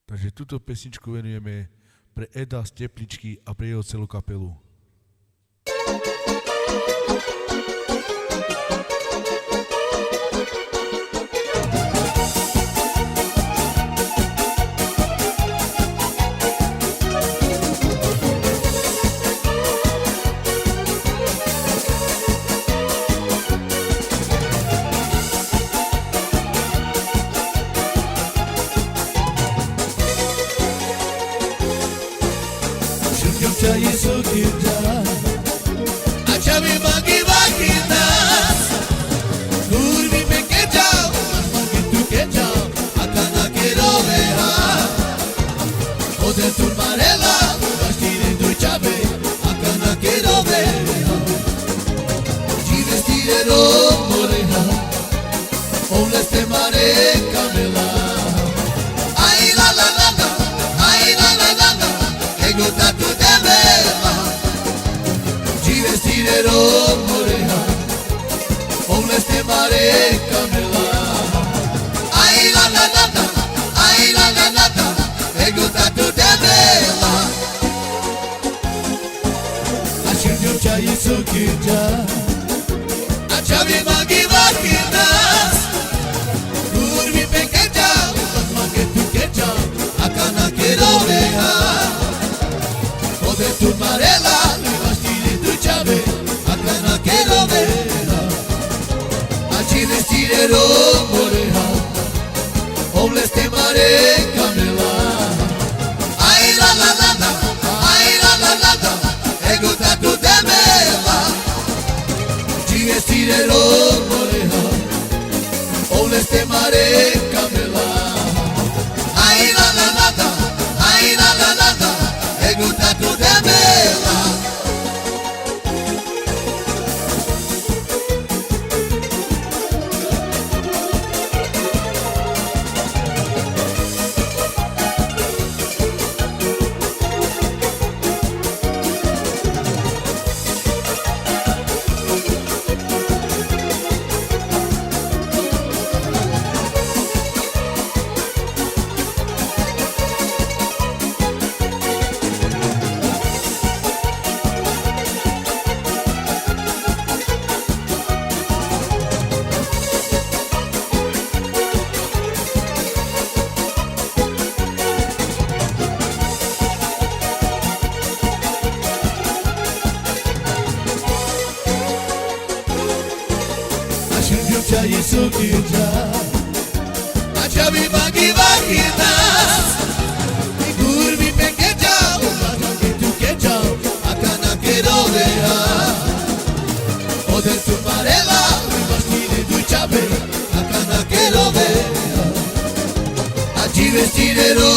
Takže túto pesničku venujeme pre Eda z Tepličky a pre jeho celú kapelu. Čaji su kita, a čavi bagi bagi nas. Kurvi me kečao, magi tu kečao, akana kerove ha. Ode tu marela, vestire tu čave, akana kerove ha. Ci vestire more ha, ovleste mare kamela. Ai la la la la, ai la la la la, ego tatu Vestirero moreha, ovleste mare kamela. Ai la la la la, ai la la la la, ego tatu devela. Ashim jom chayi sokija, achavi magi vakinas. Kurvi pe kecha, mage tu kecha, akana keroveha. Ode tu marela. Akana kerovela, aci vestirero moreha, ovleste mare kamela. Ai la la la la, ai la la la la, ego tatu demela. Aci vestirero moreha, ovleste mare kamela. Ai la la la la, ai la la la la, ego tatu demela. Chayi sokija, achavi bagi bagi nas. Kurvi pe kechao, magi tu kechao, akana keroveha. Ode tu marela, vestire tu chave, akana keroveha. Aci vestirero